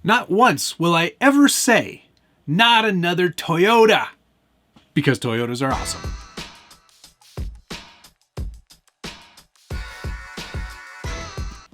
Not once will I ever say, not another Toyota, because Toyotas are awesome.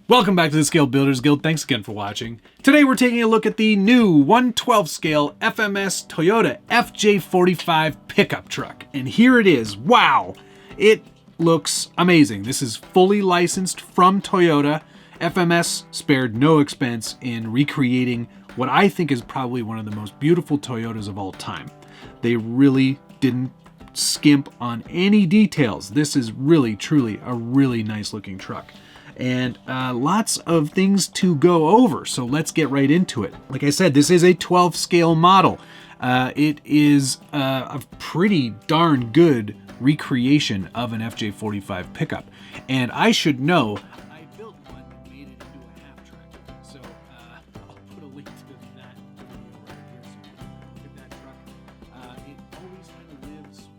Welcome back to the Scale Builders Guild. Thanks again for watching. Today we're taking a look at the new 1/12 scale FMS Toyota FJ45 pickup truck. And here it is. Wow! It looks amazing. This is fully licensed from Toyota. FMS spared no expense in recreating what I think is probably one of the most beautiful Toyotas of all time. They really didn't skimp on any details. This is really, truly a really nice looking truck. And lots of things to go over, so let's get right into it. Like I said, this is a 12 scale model. It is a pretty darn good recreation of an FJ45 pickup. And I should know, I built one and made it into a half tractor. So I'll put a link to that video right here so you can look at that truck. It always kind of lives...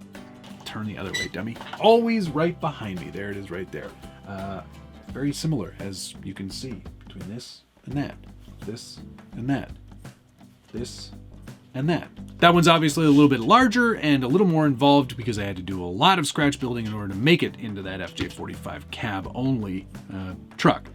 Turn the other way, dummy. Always right behind me. There it is right there. Very similar, as you can see, between this and that, this and that, this and that. That one's obviously a little bit larger and a little more involved because I had to do a lot of scratch building in order to make it into that FJ45 cab only truck.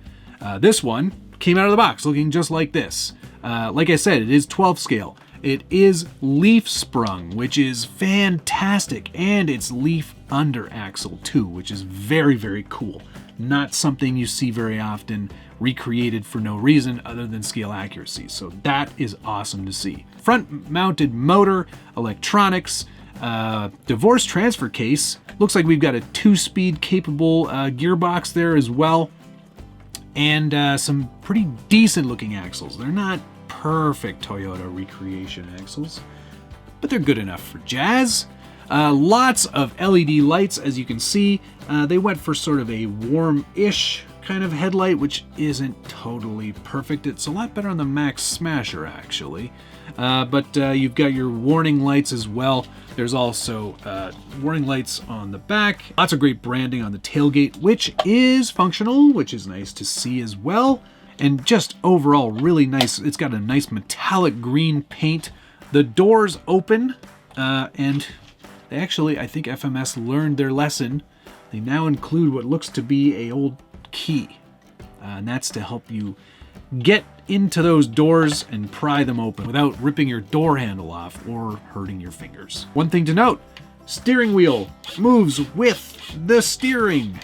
This one came out of the box looking just like this. Like I said, it is 12 scale. It is leaf sprung, which is fantastic, and it's leaf under axle too, which is very, very cool. Not something you see very often recreated for no reason other than scale accuracy. So that is awesome to see. Front mounted motor, electronics, divorce transfer case. Looks like we've got a 2-speed capable gearbox there as well. And some pretty decent looking axles. They're not perfect Toyota recreation axles, but they're good enough for jazz. Lots of LED lights, as you can see. They went for sort of a warm-ish kind of headlight, which isn't totally perfect. It's a lot better on the Max Smasher, actually. But you've got your warning lights as well. There's also warning lights on the back. Lots of great branding on the tailgate, which is functional, which is nice to see as well. And just overall really nice. It's got a nice metallic green paint. The doors open, and they actually, I think FMS learned their lesson. They now include what looks to be a old key. And that's to help you get into those doors and pry them open without ripping your door handle off or hurting your fingers. One thing to note, steering wheel moves with the steering.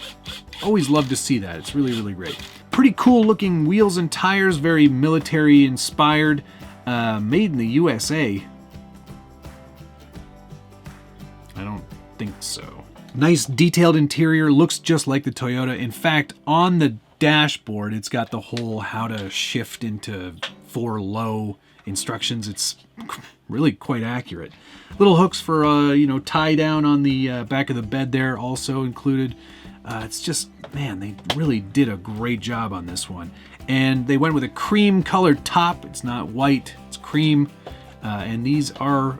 Always love to see that. It's really, really great. Pretty cool looking wheels and tires, very military inspired, made in the USA. I don't think so. Nice detailed interior, looks just like the Toyota. In fact, on the dashboard, it's got the whole how to shift into 4 low instructions. It's really quite accurate. Little hooks for, tie down on the back of the bed there also included. It's just, man, they really did a great job on this one. And they went with a cream colored top. It's not white, it's cream. And these are,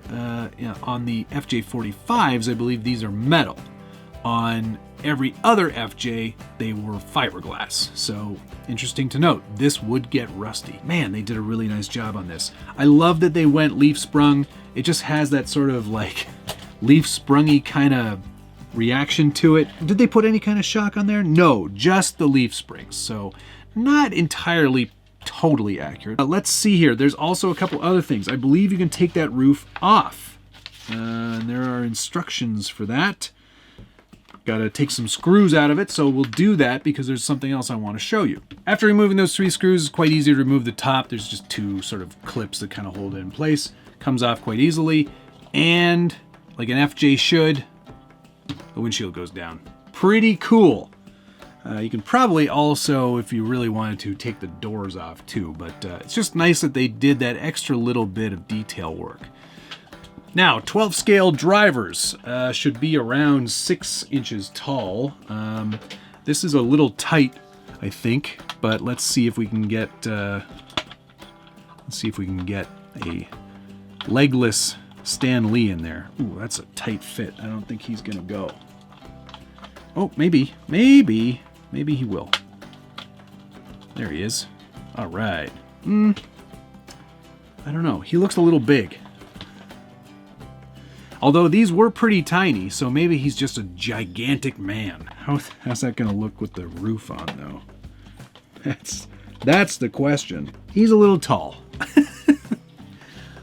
on the FJ45s, I believe these are metal. On every other FJ, they were fiberglass. So interesting to note, this would get rusty. Man, they did a really nice job on this. I love that they went leaf sprung. It just has that sort of like leaf sprungy kind of reaction to it. Did they put any kind of shock on there? No, just the leaf springs. So not entirely totally accurate. Let's see here. There's also a couple other things. I believe you can take that roof off. And there are instructions for that. Got to take some screws out of it, so we'll do that because there's something else I want to show you. After removing those 3 screws, it's quite easy to remove the top. There's just 2 sort of clips that kind of hold it in place. Comes off quite easily, and like an FJ should, the windshield goes down. Pretty cool. You can probably also, if you really wanted to, take the doors off too, but it's just nice that they did that extra little bit of detail work. Now, 12 scale drivers should be around 6 inches tall. This is a little tight, I think, but let's see if we can get a legless Stan Lee in there. Ooh, that's a tight fit. I don't think he's gonna go. Oh, maybe he will. There he is. All right. I don't know. He looks a little big. Although these were pretty tiny, so maybe he's just a gigantic man. How's that going to look with the roof on, though? That's the question. He's a little tall.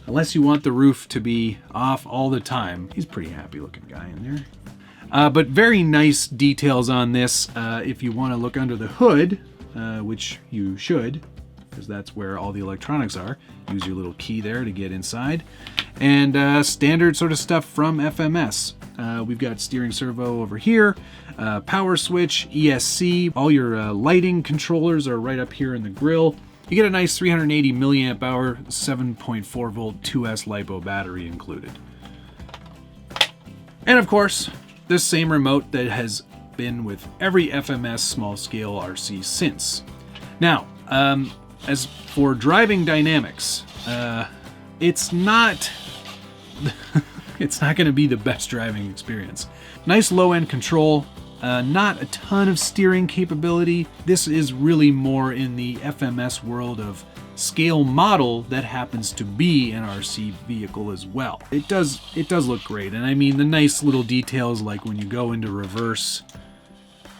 Unless you want the roof to be off all the time. He's a pretty happy looking guy in there. But very nice details on this. If you want to look under the hood, which you should, because that's where all the electronics are. Use your little key there to get inside. And standard sort of stuff from FMS. We've got steering servo over here, power switch, ESC. All your lighting controllers are right up here in the grill. You get a nice 380 milliamp hour, 7.4 volt 2S LiPo battery included. And of course, this same remote that has been with every FMS small scale RC since. Now, as for driving dynamics, it's not going to be the best driving experience. Nice low-end control, not a ton of steering capability. This is really more in the FMS world of scale model that happens to be an RC vehicle as well. It does look great, and I mean the nice little details like when you go into reverse,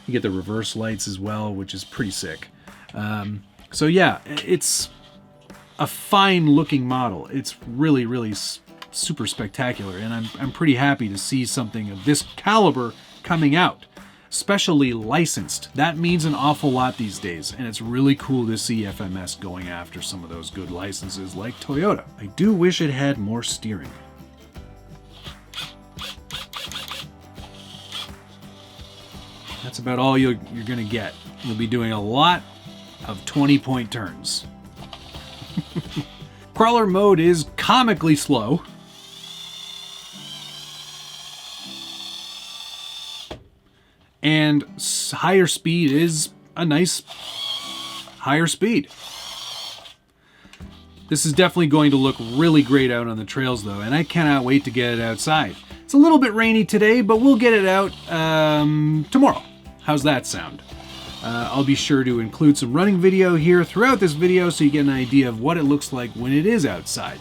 you get the reverse lights as well, which is pretty sick. So yeah, it's a fine looking model. It's really, really super spectacular, and I'm pretty happy to see something of this caliber coming out. Especially licensed. That means an awful lot these days, and it's really cool to see FMS going after some of those good licenses like Toyota. I do wish it had more steering. That's about all you're gonna get. You'll be doing a lot of 20-point turns. Crawler mode is comically slow. And higher speed is a nice higher speed. This is definitely going to look really great out on the trails though, and I cannot wait to get it outside. It's a little bit rainy today, but we'll get it out tomorrow. How's that sound? I'll be sure to include some running video here throughout this video so you get an idea of what it looks like when it is outside.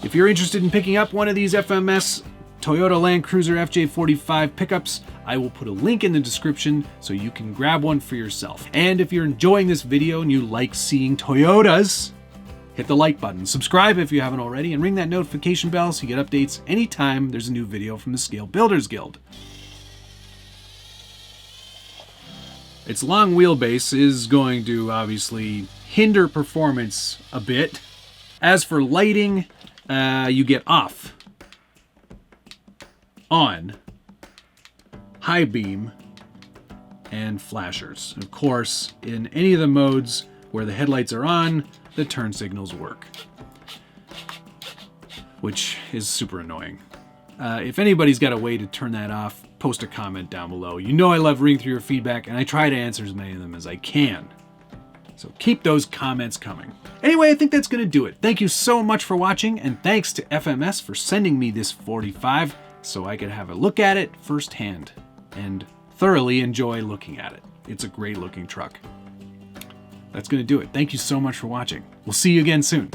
If you're interested in picking up one of these FMS Toyota Land Cruiser FJ45 pickups, I will put a link in the description so you can grab one for yourself. And if you're enjoying this video and you like seeing Toyotas, hit the like button, subscribe if you haven't already, and ring that notification bell so you get updates anytime there's a new video from the Scale Builders Guild. Its long wheelbase is going to obviously hinder performance a bit. As for lighting, you get off, on, high beam, and flashers. Of course, in any of the modes where the headlights are on, the turn signals work, which is super annoying. If anybody's got a way to turn that off, post a comment down below. You know I love reading through your feedback, and I try to answer as many of them as I can. So keep those comments coming. Anyway, I think that's going to do it. Thank you so much for watching, and thanks to FMS for sending me this 45 so I could have a look at it firsthand and thoroughly enjoy looking at it. It's a great looking truck. That's going to do it. Thank you so much for watching. We'll see you again soon.